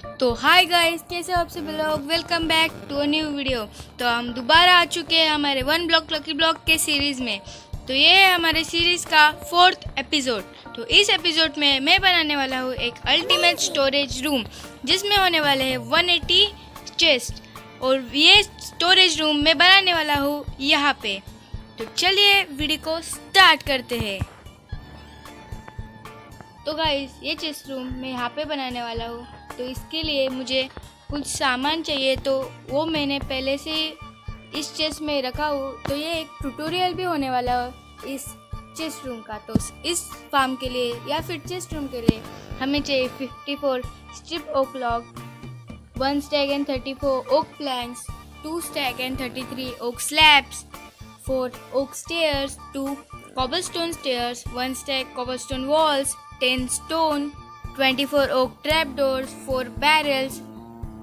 तो hi guys, कैसे हो आप सभी लोग। Welcome back to a new video. तो हम दोबारा आ चुके हैं हमारे वन ब्लॉक लकी ब्लॉक के सीरीज़ में। तो ये है हमारे सीरीज़ का 4th एपिसोड। तो इस एपिसोड में मैं बनाने वाला हूँ एक अल्टीमेट स्टोरेज रूम, जिसमें होने वाले हैं 180 चेस्ट। और ये स्टोरेज रूम मैं बनाने वाला हूँ यहाँ पे। तो चलिए वीडियो को स्टार्ट करते हैं। तो गाइस, ये चेस्ट रूम मैं यहाँ पे बनाने वाला हूँ। तो इसके लिए मुझे कुछ सामान चाहिए, तो वो मैंने पहले से इस चेस्ट में रखा हूँ। तो ये एक ट्यूटोरियल भी होने वाला है इस चेस्ट रूम का। तो इस फार्म के लिए या फिर चेस्ट रूम के लिए हमें चाहिए 54 strip oak log, 1 stack and 34 oak planks, 2 stack and 33 oak slabs, 4 oak stairs, 2 cobblestone stairs, 1 stack cobblestone walls, 10 stone, 24 oak trapdoors, 4 barrels,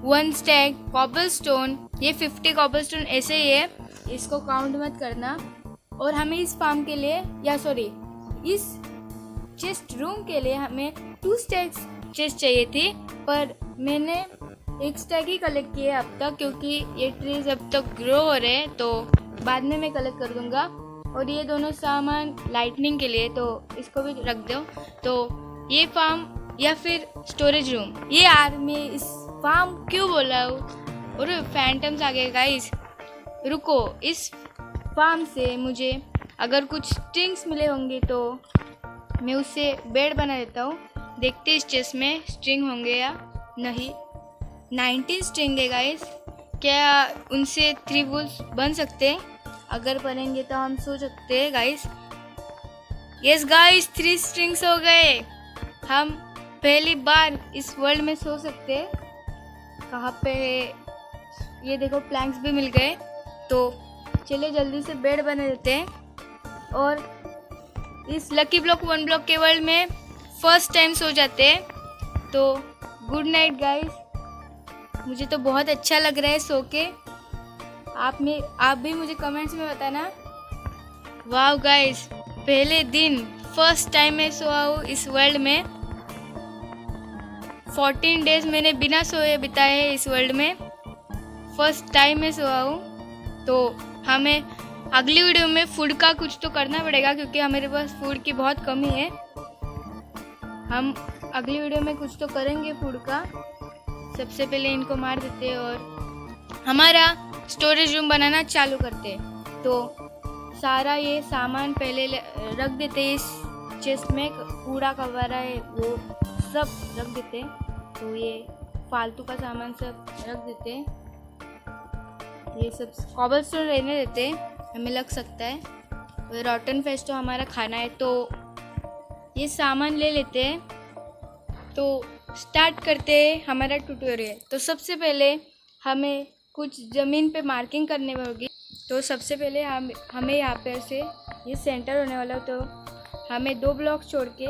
1 stack cobblestone। ये 50 cobblestone ऐसे ही है, इसको काउंट मत करना। और हमें इस फार्म के लिए इस चेस्ट रूम के लिए हमें 2 stacks चेस्ट चाहिए थी, पर मैंने 1 स्टैक ही कलेक्ट किए अब तक, क्योंकि ये ट्रीज अब तक ग्रो हो रहे हैं। तो बाद में मैं कलेक्ट कर दूंगा। और ये दोनों सामान लाइटनिंग के लिए, तो इसको भी रख दो। तो ये फार्म या फिर स्टोरेज रूम, ये यार मैं इस फार्म क्यों बोल रहा हूँ। और फैंटम्स आ गए गाइस, रुको। इस फार्म से मुझे अगर कुछ स्ट्रिंग्स मिले होंगे तो मैं उससे बेड बना देता हूँ। देखते इस चेस्ट में स्ट्रिंग होंगे या नहीं। 19 स्ट्रिंग है गाइस, क्या उनसे 3 वुल्स बन सकते हैं? अगर बनेंगे तो हम सो सकते हैं गाइस। यस गाइस, 3 स्ट्रिंग्स हो गए। हम पहली बार इस वर्ल्ड में सो सकते हैं। कहाँ पे ये देखो, प्लैंक्स भी मिल गए। तो चलिए जल्दी से बेड बना देते हैं। और इस लकी ब्लॉक 1 ब्लॉक के वर्ल्ड में फर्स्ट टाइम सो जाते हैं। तो गुड नाइट गाइस। मुझे तो बहुत अच्छा लग रहा है सो के। आप भी मुझे कमेंट्स में बताना। वाह गाइस, पहले दिन फर्स्ट टाइम मैं सोया हूँ इस वर्ल्ड में। 14 डेज मैंने बिना सोए बिताए हैं इस वर्ल्ड में। फर्स्ट टाइम मैं सोया हूँ। तो हमें अगली वीडियो में फूड का कुछ तो करना पड़ेगा, क्योंकि हमारे पास फूड की बहुत कमी है। हम अगली वीडियो में कुछ तो करेंगे फूड का। सबसे पहले इनको मार देते और हमारा स्टोरेज रूम बनाना चालू करते। तो सारा ये सामान पहले रख देते इस चेस्ट में। कूड़ा कबाड़ा है वो सब रख देते। तो ये फालतू का सामान सब रख देते। ये सब कॉबलस्टोन रहने देते, हमें लग सकता है। रॉटन फेस्ट तो हमारा खाना है, तो ये सामान ले लेते हैं। तो स्टार्ट करते हैं हमारा ट्यूटोरियल। तो सबसे पहले हमें कुछ ज़मीन पे मार्किंग करनी होगी। तो सबसे पहले हमें यहाँ पे से ये सेंटर होने वाला, तो हमें 2 ब्लॉक छोड़ के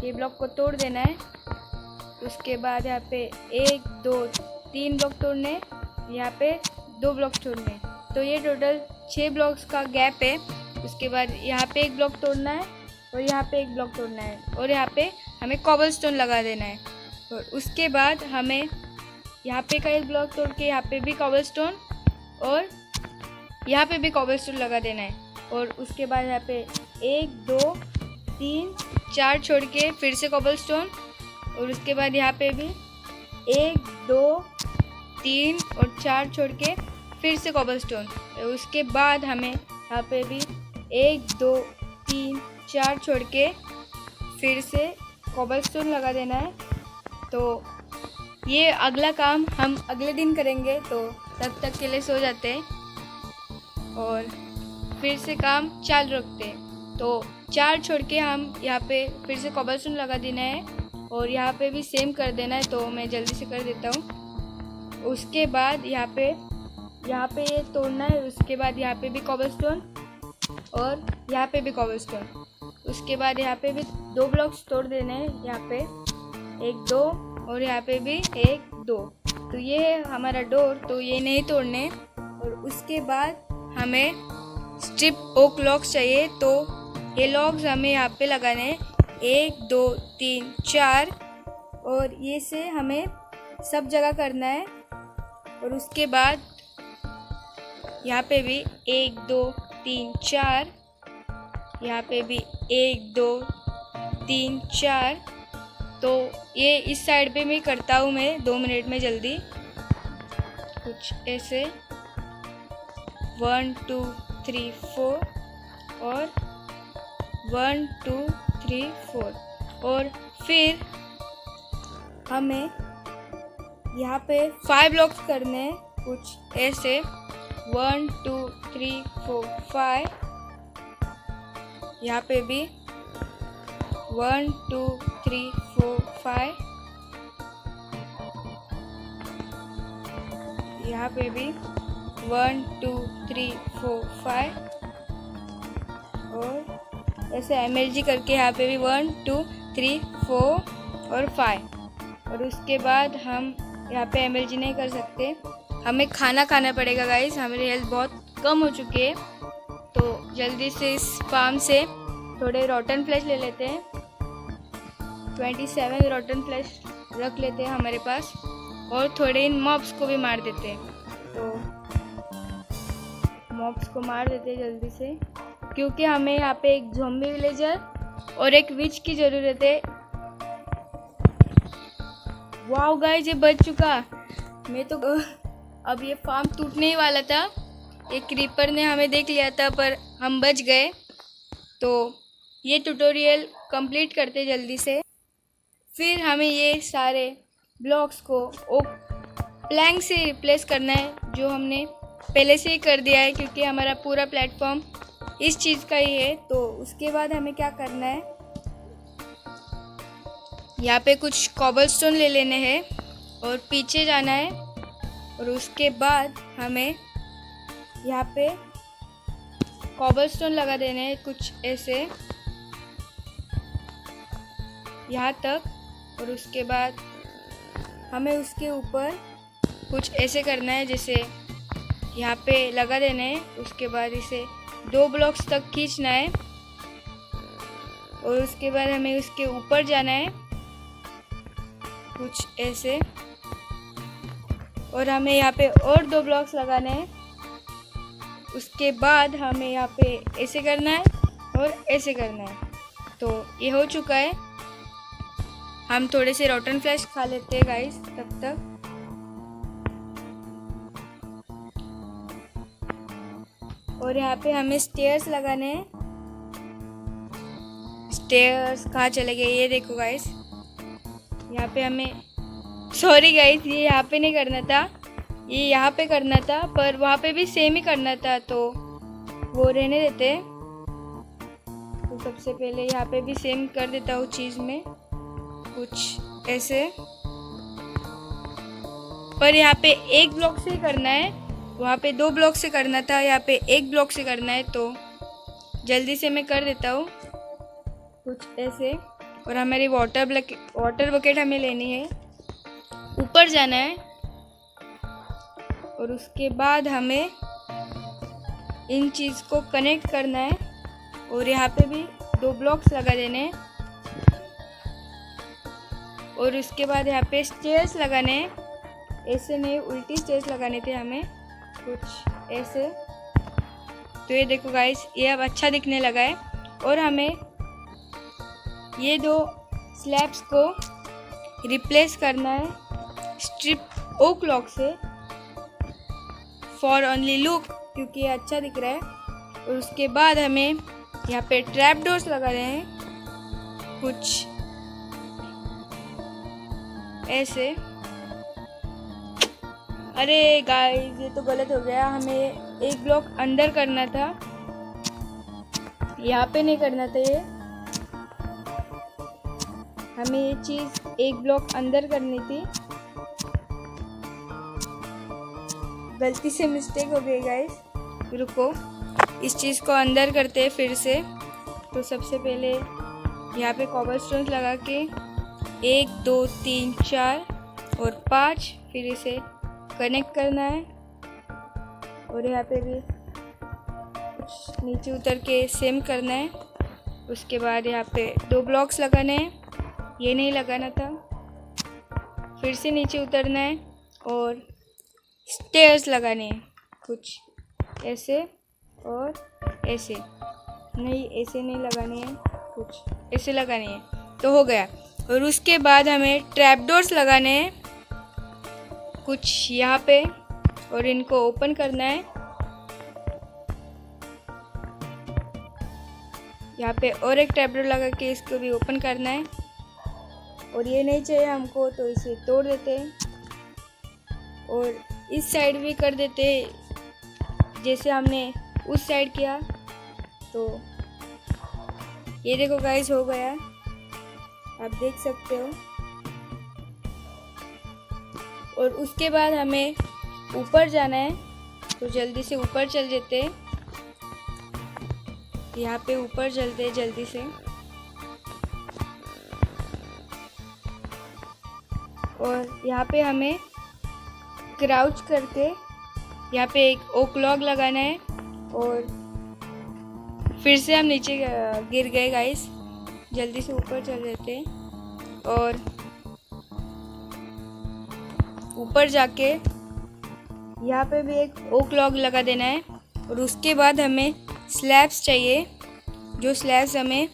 ये ब्लॉक को तोड़ देना है। उसके बाद यहाँ पे 1 2 3 ब्लॉक तोड़ने, यहाँ पे 2 ब्लॉक छोड़ने। तो ये टोटल 6 ब्लॉक्स का गैप है। उसके बाद यहाँ पे 1 ब्लॉक तोड़ना है और यहाँ पे 1 ब्लॉक तोड़ना है, और यहाँ पे हमें कॉबलस्टोन लगा देना है। और उसके बाद हमें यहाँ पे का 1 ब्लॉक तोड़ के यहाँ पे भी कॉबलस्टोन और यहाँ पे भी कॉबलस्टोन लगा देना है। और उसके बाद यहाँ पे 1 2 3 4 छोड़ के फिर से कॉबलस्टोन। और उसके बाद यहाँ पे भी 1 2 3 और 4 छोड़ के फिर से कॉबलस्टोन। उसके बाद हमें यहाँ पे भी 1 2 3 4 छोड़ के फिर से कॉबलस्टोन लगा देना है। तो ये अगला काम हम अगले दिन करेंगे। तो तब तक के लिए सो जाते हैं और फिर से काम चालू रखते हैं। तो 4 छोड़ के हम यहाँ पे फिर से कॉबलस्टोन लगा देना है, और यहाँ पे भी सेम कर देना है। तो मैं जल्दी से कर देता हूँ। उसके बाद यहाँ पे ये तोड़ना है। उसके बाद यहाँ पे भी कॉबलस्टोन और यहाँ पे भी कॉबलस्टोन। उसके बाद यहाँ पे भी 2 ब्लॉक्स तोड़ देने हैं, यहाँ पे 1 2 और यहाँ पे भी 1 2। तो ये है हमारा डोर, तो ये नहीं तोड़ने। और उसके बाद हमें स्ट्रिप ओक लॉक्स चाहिए। तो ये लॉक्स हमें यहाँ पे लगाने हैं, 1 2 3 4। और ये से हमें सब जगह करना है। और उसके बाद यहाँ पे भी 1 2 3 4, यहाँ पे भी 1 2 3 4। तो ये इस साइड पे मैं करता हूँ मैं 2 मिनट में जल्दी, कुछ ऐसे 1 2 3 4 और 1 2 3 4। और फिर हमें यहाँ पे 5 ब्लॉक्स करने हैं, कुछ ऐसे 1 2 3 4 5। यहाँ पे भी 1 2 3 4 5, यहाँ पे भी 1 2 3 4 5। और ऐसे MLG करके यहाँ पे भी 1 2 3 4 और 5। और उसके बाद हम यहाँ पे MLG नहीं कर सकते, हमें खाना खाना पड़ेगा गाइस। हमारी हेल्थ बहुत कम हो चुकी है, तो जल्दी से इस फार्म से थोड़े रॉटन फ्लैश ले लेते हैं। 27 रॉटन फ्लैश रख लेते हैं हमारे पास, और थोड़े इन मॉब्स को भी मार देते हैं। तो मॉब्स को मार देते हैं जल्दी से, क्योंकि हमें यहाँ पे एक ज़ॉम्बी विलेजर और एक विच की ज़रूरत है। वाओ गाइस, ये बच चुका। मैं तो अब ये फार्म टूटने ही वाला था, एक क्रीपर ने हमें देख लिया था, पर हम बच गए। तो ये ट्यूटोरियल कंप्लीट करते जल्दी से। फिर हमें ये सारे ब्लॉक्स को ओक प्लैंक से रिप्लेस करना है, जो हमने पहले से ही कर दिया है, क्योंकि हमारा पूरा प्लेटफॉर्म इस चीज़ का ही है। तो उसके बाद हमें क्या करना है, यहाँ पे कुछ कॉबलस्टोन ले लेने हैं और पीछे जाना है। और उसके बाद हमें यहाँ पे कॉबलस्टोन लगा देने हैं, कुछ ऐसे यहाँ तक। और उसके बाद हमें उसके ऊपर कुछ ऐसे करना है, जैसे यहाँ पे लगा देना है। उसके बाद इसे 2 ब्लॉक्स तक खींचना है, और उसके बाद हमें उसके ऊपर जाना है, कुछ ऐसे। और हमें यहाँ पे और 2 ब्लॉक्स लगाने हैं। उसके बाद हमें यहाँ पे ऐसे करना है और ऐसे करना है। तो ये हो चुका है। हम थोड़े से रॉटन फ्लैश खा लेते हैं गाइस तब तक। और यहाँ पे हमें स्टेयर्स लगाने हैं। स्टेयर्स कहाँ चले गए, ये देखो गाइस। यहाँ पे हमें, सॉरी गाइस, ये यहाँ पे नहीं करना था, ये यहाँ पे करना था, पर वहाँ पे भी सेम ही करना था, तो वो रहने देते। तो सबसे पहले यहाँ पे भी सेम कर देता हूँ चीज़ में, कुछ ऐसे। पर यहाँ पे 1 ब्लॉक से करना है, वहाँ पे 2 ब्लॉक से करना था, यहाँ पे 1 ब्लॉक से करना है। तो जल्दी से मैं कर देता हूँ कुछ ऐसे। और हमारी वाटर बकेट हमें लेनी है, ऊपर जाना है। और उसके बाद हमें इन चीज़ को कनेक्ट करना है, और यहाँ पे भी 2 ब्लॉक्स लगा देने हैं। और उसके बाद यहाँ पे स्टेयर्स लगाने हैं, ऐसे नहीं, उल्टी स्टेयर्स लगाने थे हमें, कुछ ऐसे। तो ये देखो गाइस, ये अब अच्छा दिखने लगा है। और हमें ये 2 स्लैब्स को रिप्लेस करना है स्ट्रिप ओक लॉक से, फॉर ओनली लुक, क्योंकि ये अच्छा दिख रहा है। और उसके बाद हमें यहाँ पे ट्रैप डोर्स लगा रहे हैं, कुछ ऐसे। अरे गाइस, ये तो गलत हो गया, हमें 1 ब्लॉक अंदर करना था, यहाँ पे नहीं करना था। ये हमें ये चीज़ 1 ब्लॉक अंदर करनी थी, गलती से मिस्टेक हो गई गाइस। रुको, इस चीज़ को अंदर करते हैं फिर से। तो सबसे पहले यहाँ पे कॉबलस्टोन्स लगा के 1 2 3 4 और 5, फिर इसे कनेक्ट करना है। और यहाँ पे भी कुछ नीचे उतर के सेम करना है। उसके बाद यहाँ पे 2 ब्लॉक्स लगाने हैं, ये नहीं लगाना था। फिर से नीचे उतरना है और स्टेयर्स लगाने हैं, कुछ ऐसे और ऐसे नहीं, ऐसे नहीं लगाने हैं, कुछ ऐसे लगाने हैं। तो हो गया। और उसके बाद हमें ट्रैपडोर्स लगाने हैं कुछ यहाँ पे, और इनको ओपन करना है। यहाँ पे और एक ट्रैपडोर लगा के इसको भी ओपन करना है। और ये नहीं चाहिए हमको तो इसे तोड़ देते हैं और इस साइड भी कर देते हैं जैसे हमने उस साइड किया। तो ये देखो गाइस, हो गया, आप देख सकते हो। और उसके बाद हमें ऊपर जाना है, तो जल्दी से ऊपर चल देते हैं। यहाँ पे ऊपर चलते हैं जल्दी से। और यहाँ पे हमें क्राउच करके यहाँ पे एक ओक लॉग लगाना है। और फिर से हम नीचे गिर गए गाइस, जल्दी से ऊपर चल देते हैं। और ऊपर जाके यहाँ पे भी एक ओक लॉग लगा देना है। और उसके बाद हमें स्लैब्स चाहिए, जो स्लैब्स हमें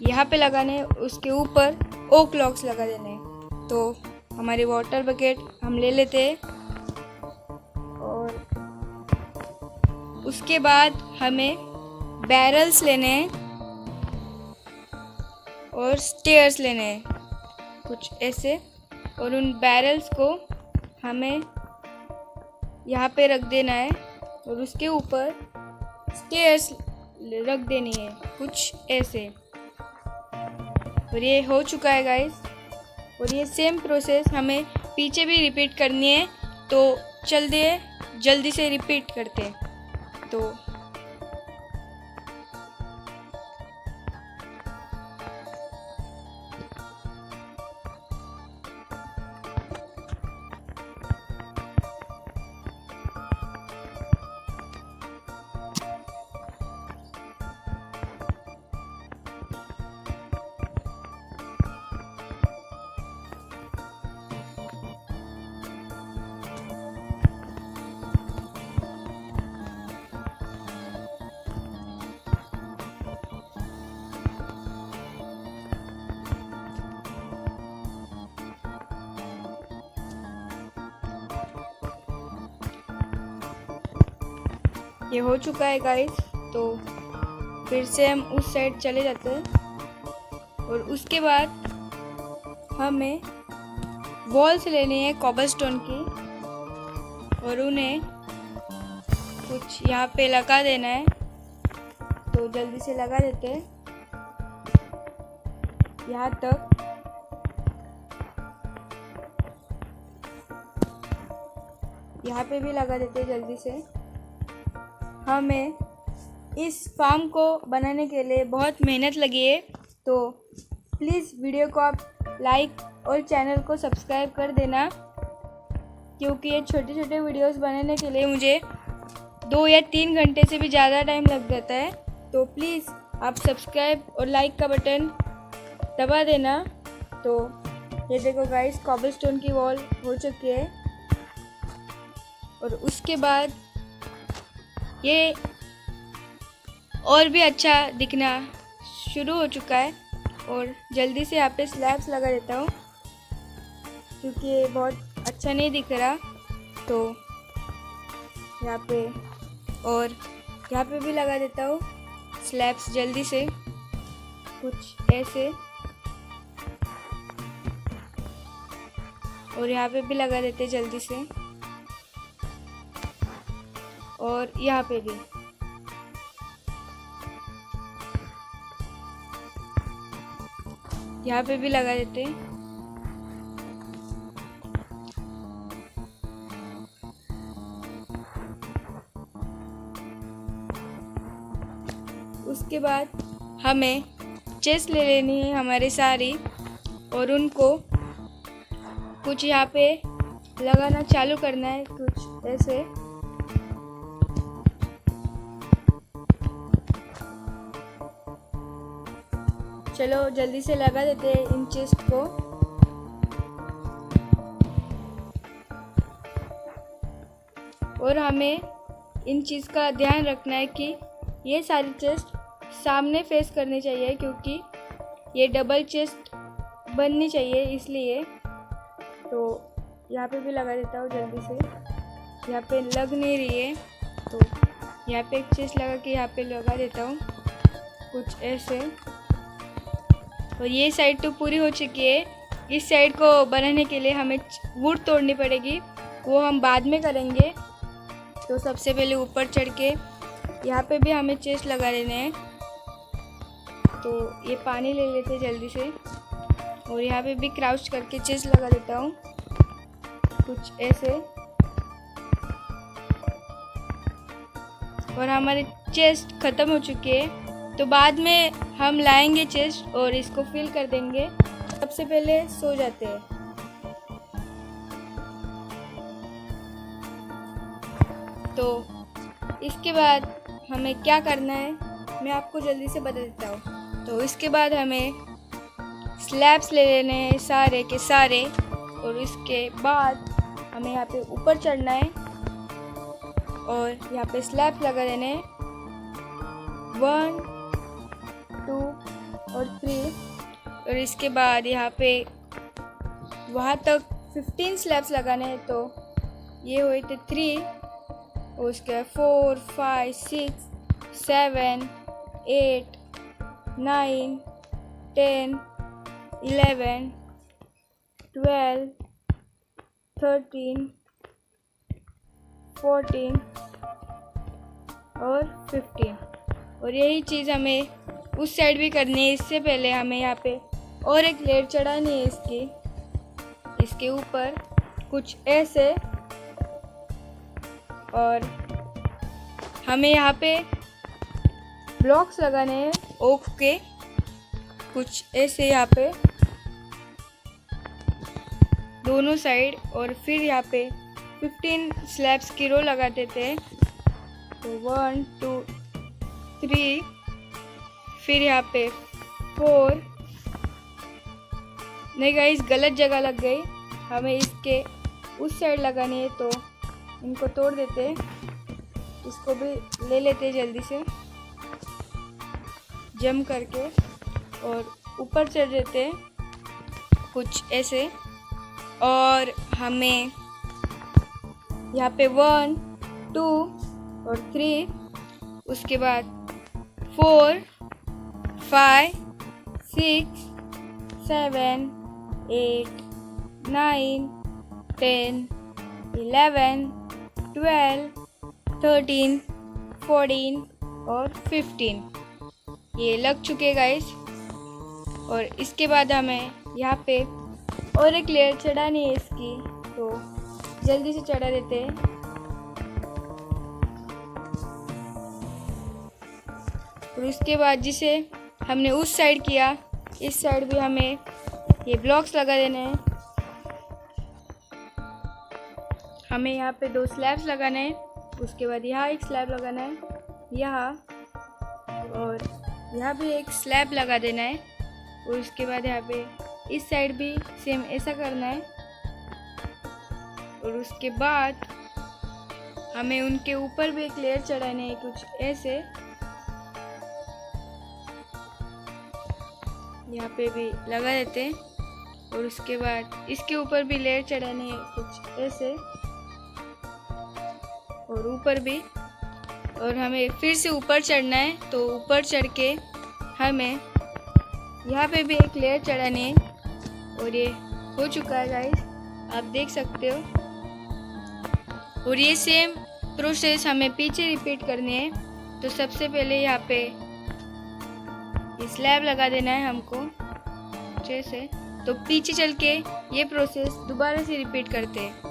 यहाँ पे लगाने हैं, उसके ऊपर ओक लॉग्स लगा देने हैं। तो हमारे वाटर बकेट हम ले लेते हैं। और उसके बाद हमें बैरल्स लेने हैं और स्टेयर्स लेने हैं कुछ ऐसे। और उन बैरल्स को हमें यहाँ पे रख देना है और उसके ऊपर स्टेयर्स रख देनी है कुछ ऐसे। और ये हो चुका है गाइस। और ये सेम प्रोसेस हमें पीछे भी रिपीट करनी है। तो चलिए जल्दी से रिपीट करते हैं। तो ये हो चुका है गाइस। तो फिर से हम उस साइड चले जाते हैं। और उसके बाद हमें वॉल्स लेनी है कॉबलस्टोन की और उन्हें कुछ यहाँ पे लगा देना है। तो जल्दी से लगा देते हैं यहाँ तक। यहाँ पे भी लगा देते हैं जल्दी से। हमें इस फार्म को बनाने के लिए बहुत मेहनत लगी है। तो प्लीज़ वीडियो को आप लाइक और चैनल को सब्सक्राइब कर देना, क्योंकि ये छोटे छोटे वीडियोस बनाने के लिए मुझे 2 या 3 घंटे से भी ज़्यादा टाइम लग जाता है। तो प्लीज़ आप सब्सक्राइब और लाइक का बटन दबा देना। तो ये देखो गाइस, कॉबलस्टोन की वॉल हो चुकी है। और उसके बाद ये और भी अच्छा दिखना शुरू हो चुका है। और जल्दी से यहाँ पे स्लैब्स लगा देता हूँ, क्योंकि ये बहुत अच्छा नहीं दिख रहा। तो यहाँ पे और यहाँ पे भी लगा देता हूँ स्लैब्स जल्दी से कुछ ऐसे। और यहाँ पे भी लगा देते जल्दी से। और यहाँ पे भी। यहाँ पे भी लगा देते। उसके बाद हमें चेस्ट ले लेनी है हमारे सारी और उनको कुछ यहाँ पे लगाना चालू करना है कुछ ऐसे। चलो जल्दी से लगा देते हैं इन चेस्ट को। और हमें इन चीज़ का ध्यान रखना है कि ये सारी चेस्ट सामने फेस करनी चाहिए, क्योंकि ये डबल चेस्ट बननी चाहिए, इसलिए। तो यहाँ पे भी लगा देता हूँ जल्दी से, यहाँ पे लग नहीं रही है तो यहाँ पे एक चेस्ट लगा के यहाँ पे लगा देता हूँ कुछ ऐसे। और ये साइड तो पूरी हो चुकी है। इस साइड को बनाने के लिए हमें वुड तोड़नी पड़ेगी, वो हम बाद में करेंगे। तो सबसे पहले ऊपर चढ़ के यहाँ पे भी हमें चेस्ट लगा देने हैं। तो ये पानी ले लेते जल्दी से, और यहाँ पे भी क्राउच करके चेस्ट लगा देता हूँ कुछ ऐसे। और हमारे चेस्ट ख़त्म हो चुके हैं, तो बाद में हम लाएंगे चेस्ट और इसको फिल कर देंगे। सबसे पहले सो जाते हैं। तो इसके बाद हमें क्या करना है मैं आपको जल्दी से बता देता हूँ। तो इसके बाद हमें स्लैब्स ले लेने हैं सारे के सारे, और इसके बाद हमें यहाँ पे ऊपर चढ़ना है और यहाँ पे स्लैब्स लगा देने हैं 1, 2 और 3। और इसके बाद यहाँ पे वहाँ तक 15 स्लैब्स लगाने हैं। तो ये हुए थे 3, और उसके 4, 5, 6, 7, 8, 9, 10, 11, 12, 13, 14 और 15। और यही चीज़ हमें उस साइड भी करनी है। इससे पहले हमें यहाँ पे और एक लेयर चढ़ानी है इसके ऊपर कुछ ऐसे। और हमें यहाँ पे ब्लॉक्स लगाने हैं ओक के कुछ ऐसे यहाँ पे दोनों साइड, और फिर यहाँ पे 15 स्लैब्स की रो लगा देते हैं। तो 1, 2, 3, फिर यहाँ पे 4। नहीं गाइस, गलत जगह लग गई, हमें इसके उस साइड लगानी है। तो इनको तोड़ देते हैं, इसको भी ले लेते हैं जल्दी से जम करके, और ऊपर चढ़ देते हैं कुछ ऐसे। और हमें यहाँ पे 1, 2 और 3, उसके बाद 4, 5, 6, 7, 8, 9, 10, 11, 12, 13, 14 और 15 ये लग चुके गाइस। और इसके बाद हमें यहाँ पे और एक लेयर चढ़ानी है इसकी, तो जल्दी से चढ़ा देते हैं। और उसके बाद जिसे हमने उस साइड किया, इस साइड भी हमें ये ब्लॉक्स लगा देने हैं। हमें यहाँ पे 2 स्लैब्स लगाने हैं, उसके बाद यहाँ एक स्लैब लगाना है यहाँ, और यहाँ भी एक स्लैब लगा देना है। और उसके बाद यहाँ पे इस साइड भी सेम ऐसा करना है। और उसके बाद हमें उनके ऊपर भी एक लेयर चढ़ाने है कुछ ऐसे। यहाँ पे भी लगा देते हैं, और उसके बाद इसके ऊपर भी लेयर चढ़ाने है कुछ ऐसे, और ऊपर भी। और हमें फिर से ऊपर चढ़ना है, तो ऊपर चढ़ के हमें यहाँ पे भी एक लेयर चढ़ानी है। और ये हो चुका है गाइस, आप देख सकते हो। और ये सेम प्रोसेस हमें पीछे रिपीट करनी है। तो सबसे पहले यहाँ पे ये स्लैब लगा देना है हमको जैसे। तो पीछे चल के ये प्रोसेस दोबारा से रिपीट करते हैं।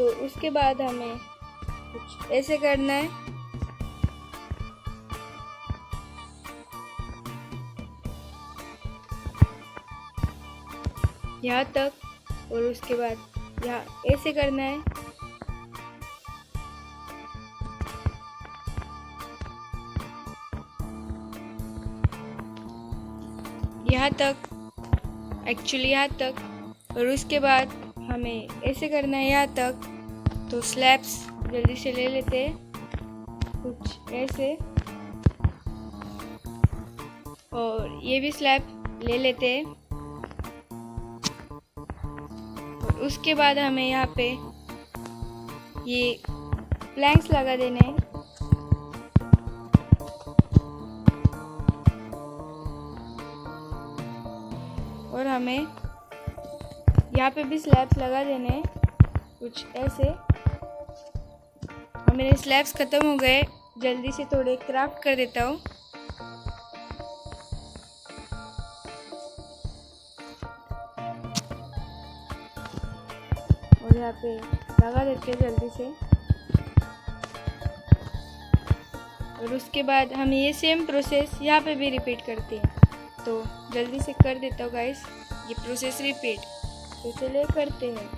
तो उसके बाद हमें कुछ ऐसे करना है। यहाँ तक और उसके बाद यहाँ ऐसे करना है। यहाँ तक, एक्चुअली यहाँ तक, और उसके बाद हमें ऐसे करना है यहाँ तक। तो स्लैब्स जल्दी से ले लेते हैं, कुछ ऐसे, और ये भी स्लैब ले लेते हैं। और उसके बाद हमें यहाँ पे ये प्लैंक्स लगा देने हैं। और हमें यहाँ पे भी स्लैब्स लगा देने हैं, कुछ ऐसे। और मेरे स्लैब्स ख़त्म हो गए, जल्दी से थोड़े क्राफ्ट कर देता हूँ। और यहाँ पे लगा देते हैं जल्दी से। और उसके बाद हम ये सेम प्रोसेस यहाँ पे भी रिपीट करते हैं। तो जल्दी से कर देता हूँ गाइस, ये प्रोसेस रिपीट। तो चलिए करते हैं।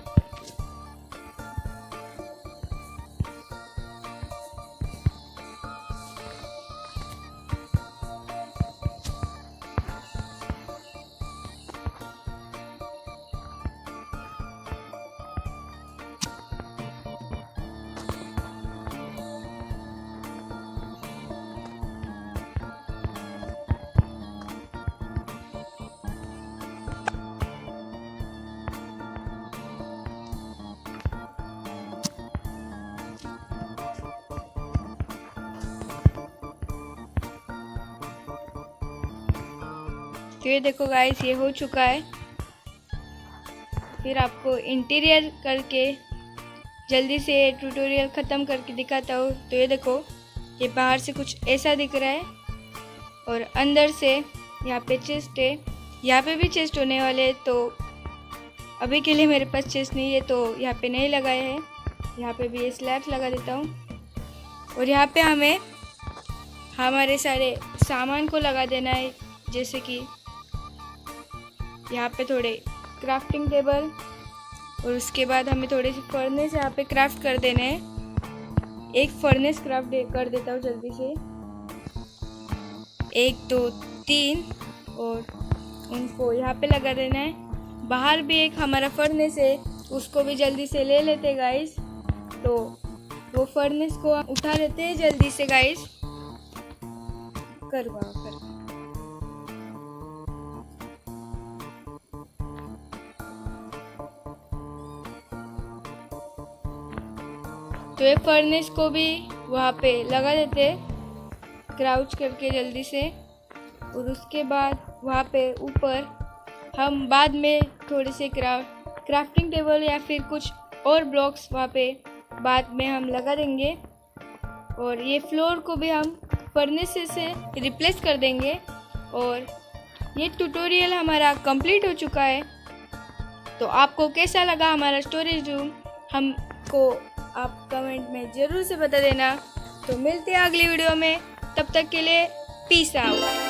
तो ये देखो गाइस, ये हो चुका है। फिर आपको इंटीरियर करके जल्दी से ट्यूटोरियल ख़त्म करके दिखाता हूँ। तो ये देखो, ये बाहर से कुछ ऐसा दिख रहा है और अंदर से यहाँ पे चेस्ट है। यहाँ पे भी चेस्ट होने वाले हैं, तो अभी के लिए मेरे पास चेस्ट नहीं है तो यहाँ पे नहीं लगाए हैं। यहाँ पे भी ये स्लैब्स लगा देता हूँ। और यहाँ पे हमें हमारे सारे सामान को लगा देना है, जैसे कि यहाँ पे थोड़े क्राफ्टिंग टेबल, और उसके बाद हमें थोड़े से फर्नेस यहाँ पे क्राफ्ट कर देने हैं। एक फर्नेस क्राफ्ट कर देता हूँ जल्दी से, 1 2 3, और उनको यहाँ पे लगा देना है। बाहर भी एक हमारा फर्नेस है, उसको भी जल्दी से ले लेते हैं गाइस। तो वो फर्नेस को उठा लेते हैं जल्दी से गाइस। करवा तो ये फर्नेस को भी वहाँ पे लगा देते, क्राउच करके जल्दी से। और उसके बाद वहाँ पे ऊपर हम बाद में थोड़े से क्राफ्टिंग टेबल या फिर कुछ और ब्लॉक्स वहाँ पे बाद में हम लगा देंगे। और ये फ्लोर को भी हम फर्नेस से रिप्लेस कर देंगे। और ये ट्यूटोरियल हमारा कंप्लीट हो चुका है। तो आपको कैसा लगा हमारा स्टोरेज रूम, हमको आप कमेंट में ज़रूर से बता देना। तो मिलते हैं अगली वीडियो में, तब तक के लिए पीस आउट।